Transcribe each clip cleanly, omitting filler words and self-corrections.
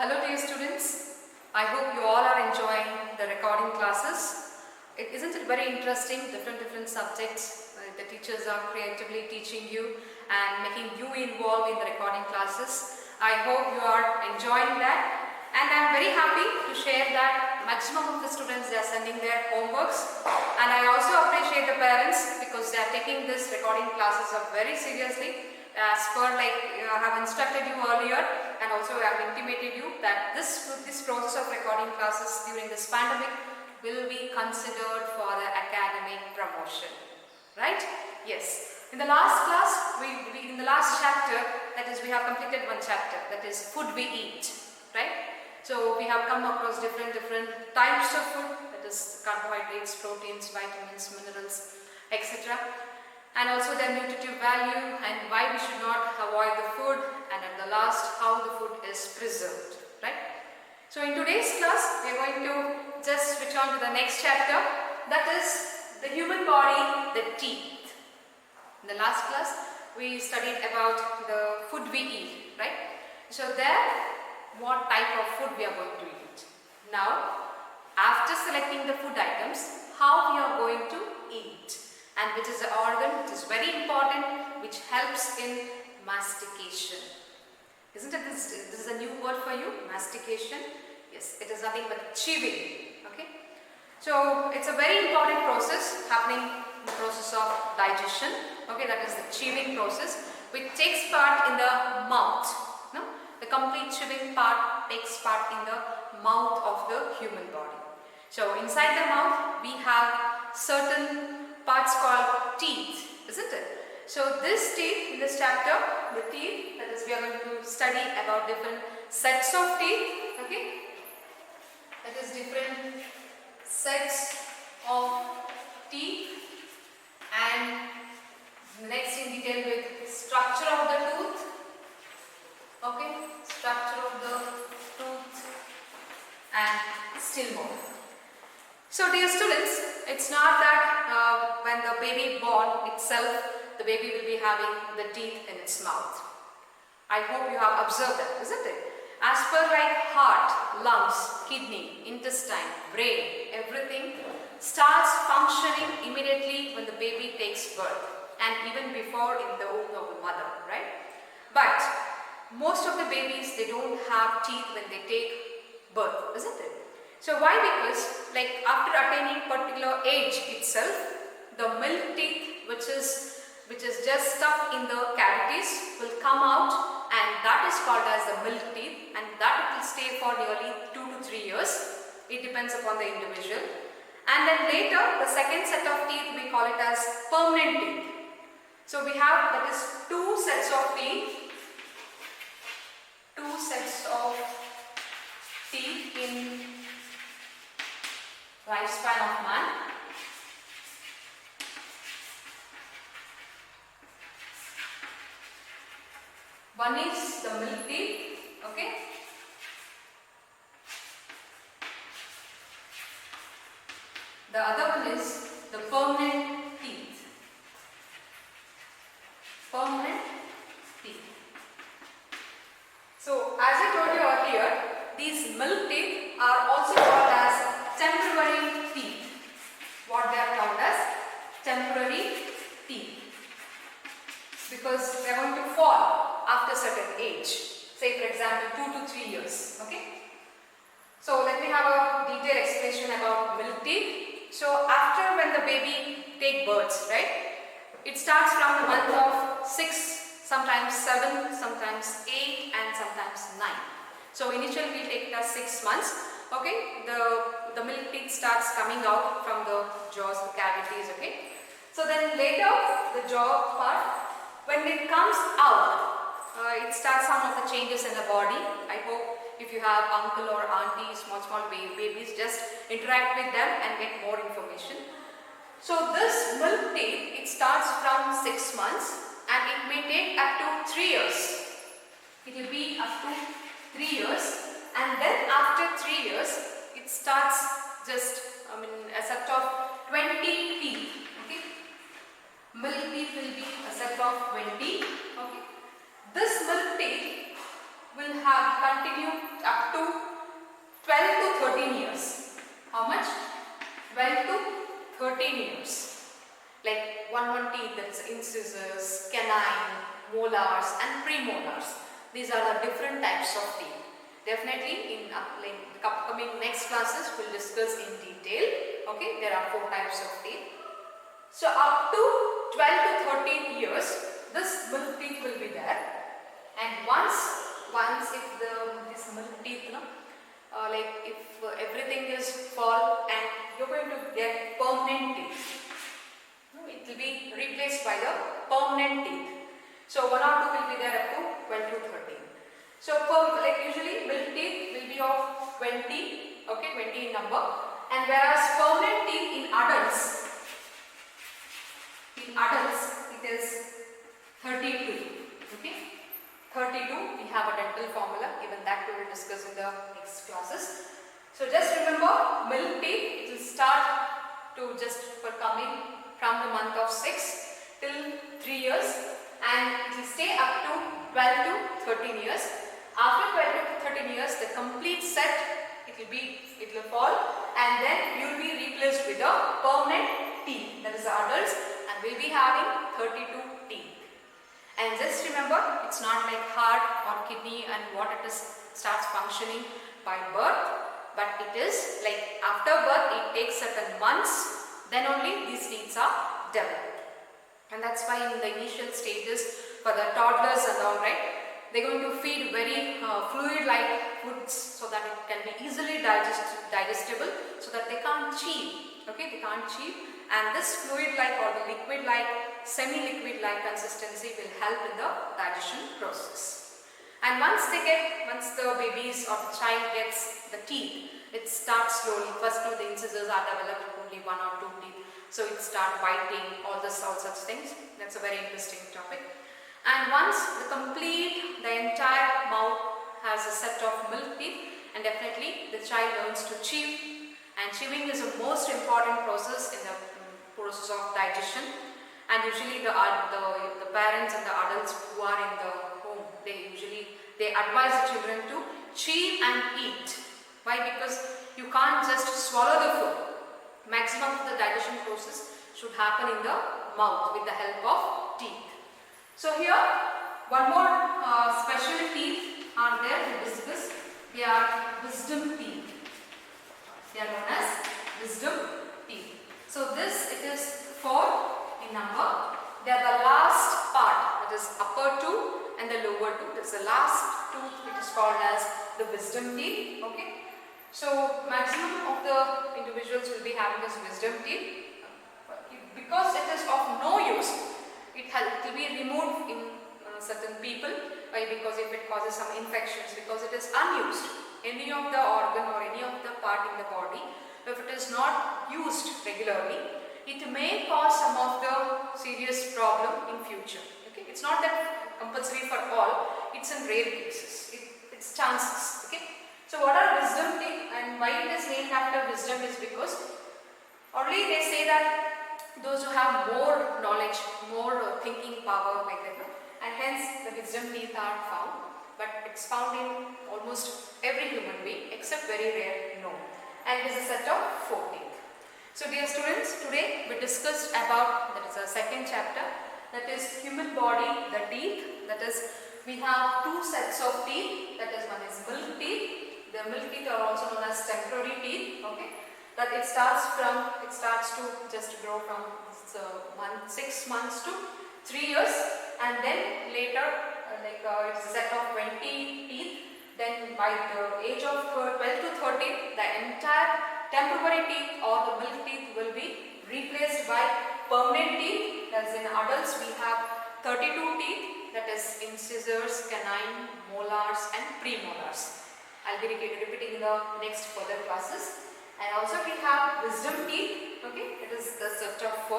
Hello dear students, I hope you all are enjoying the recording classes. Isn't it very interesting, different subjects the teachers are creatively teaching you and making you involved in the recording classes. I hope you are enjoying that, and I am very happy to share that maximum of the students they are sending their homeworks, and I also appreciate the parents because they are taking this recording classes up very seriously. As per I have instructed you earlier, and also I have intimated you that this process of recording classes during this pandemic will be considered for the academic promotion, right? Yes. In the last class, in the last chapter, that is, we have completed one chapter, that is food we eat, right? So we have come across different types of food, that is carbohydrates, proteins, vitamins, minerals, etc. And also their nutritive value and why we should not avoid the food, and at the last how the food is preserved, right? So in today's class we are going to just switch on to the next chapter, that is the human body, the teeth. In the last class we studied about the food we eat, right? So there what type of food we are going to eat. Now after selecting the food items, how we are going to eat, and which is the organ which is very important, which helps in mastication. Isn't it this is a new word for you, mastication? Yes, it is nothing but chewing. Okay, so it's a very important process happening in the process of digestion. Okay, that is the chewing process, which takes part in the mouth. No, the complete chewing part takes part in the mouth of the human body. So inside the mouth we have certain parts called teeth, isn't it? So this teeth, in this chapter, the teeth, that is, we are going to study about different sets of teeth, okay? That is, different sets of teeth, and next in detail with structure of the tooth, okay? Structure of the tooth, and still more. So dear students, it's not that when the baby born itself, the baby will be having the teeth in its mouth. I hope you have observed that, isn't it? As per like heart, lungs, kidney, intestine, brain, everything starts functioning immediately when the baby takes birth, and even before in the womb of the mother, right? But most of the babies, they don't have teeth when they take birth, isn't it? So why? Because like after attaining particular age itself, the milk teeth which is just stuck in the cavities will come out, and that is called as the milk teeth, and that will stay for nearly 2 to 3 years. It depends upon the individual. And then later the second set of teeth we call it as permanent teeth. So we have, that is, two sets of teeth in lifespan of man. One is the milk teeth, okay? The other one is the permanent teeth. Permanent teeth. So as I told you earlier, these milk teeth are also called as temporary teeth. What they are called as temporary teeth, because they are going to fall after a certain age, say for example 2 to 3 years. Okay, so let me have a detailed explanation about milk teeth. So after when the baby take birth, right, it starts from the month of 6, sometimes 7, sometimes 8, and sometimes 9. So initially we take it as 6 months. Okay, the milk teeth starts coming out from the jaws, the cavities. Okay, so then later the jaw part, when it comes out, it starts some of the changes in the body. I hope if you have uncle or auntie, small babies, just interact with them and get more information. So this milk teeth, it starts from 6 months, and it may take up to 3 years. It will be up to 3 years. And then after 3 years, it starts just, a set of 20 teeth. Okay, milk teeth will be a set of 20. Okay, this milk teeth will have continue up to 12 to 13 years. How much? 12 to 13 years. Like one teeth, that is incisors, canine, molars and premolars. These are the different types of teeth. Definitely in like upcoming next classes we'll discuss in detail. Okay, there are 4 types of teeth. So up to 12 to 13 years this milk teeth will be there. And once if this milk teeth, like if everything is fall and you're going to get permanent teeth, it will be replaced by the permanent teeth. So 1 or 2 will be there up to 12 to 13. So like usually milk teeth will be of 20, okay, 20 in number, and whereas permanent teeth in adults it is 32. Okay, 32. We have a dental formula. Even that we will discuss in the next classes. So just remember, milk teeth, it will start to just for coming from the month of 6 till 3 years, and it will stay up to 12 to 13 years. After 12 to 13 years, the complete set it will fall, and then you will be replaced with a permanent teeth, that is the adults, and will be having 32 teeth. And just remember, it's not like heart or kidney and what it is starts functioning by birth, but it is like after birth it takes certain months, then only these teeth are developed. And that's why in the initial stages for the toddlers and all, right, they're going to feed very fluid like foods so that it can be easily digestible, so that they can't chew. Okay, they can't chew, and this fluid like or the liquid like, semi-liquid like consistency will help in the digestion process. And once the babies or the child gets the teeth, it starts slowly. First the incisors are developed, only 1 or 2 teeth, so it starts biting, all such things. That's a very interesting topic. And once the entire mouth has a set of milk teeth, and definitely the child learns to chew, and chewing is the most important process in the process of digestion. And usually the parents and the adults who are in the home, they advise the children to chew and eat. Why? Because you can't just swallow the food. Maximum of the digestion process should happen in the mouth with the help of teeth. So here one more special teeth are there to discuss. They are wisdom teeth. They are known as wisdom teeth. So this, it is 4 in number. They are the last part, that is upper tooth and the lower tooth. That is the last tooth, which is called as the wisdom teeth. Okay. So maximum of the individuals will be having this wisdom teeth. Because it is of no use, it will be removed in certain people. Why? Because if it causes some infections, because it is unused. Any of the organ or any of the part in the body, if it is not used regularly, it may cause some of the serious problem in future. Okay, it's not that compulsory for all. It's in rare cases. It's chances. Okay. So what are wisdom teeth and why it is named after wisdom is because already they say that those who have more knowledge, more thinking power like that, and hence the wisdom teeth are found. But it's found in almost every human being except very rare, no. And it is a set of 4 teeth. So dear students, today we discussed about, that is our second chapter, that is human body, the teeth. That is, we have 2 sets of teeth. That is, one is milk teeth. The milk teeth are also known as temporary teeth. Okay, that it starts to just grow from 6 months to 3 years, and then later it's a set of 20 teeth. Then by the age of 12 to 13, the entire temporary teeth or the milk teeth will be replaced by permanent teeth. As in adults, we have 32 teeth, that is incisors, canine, molars and premolars. I'll be repeating in the next further classes. And also we have wisdom teeth. Okay, it is the set of 4.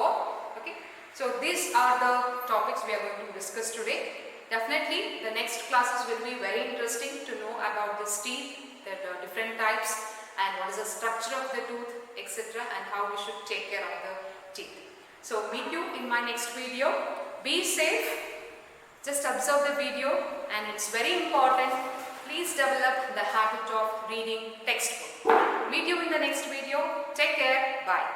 Okay, so these are the topics we are going to discuss today. Definitely the next classes will be very interesting to know about this teeth, the different types, and what is the structure of the tooth, etc., and how we should take care of the teeth. So meet you in my next video. Be safe. Just observe the video, and it's very important please develop the habit of reading textbook. Meet you in the next video. Take care. Bye.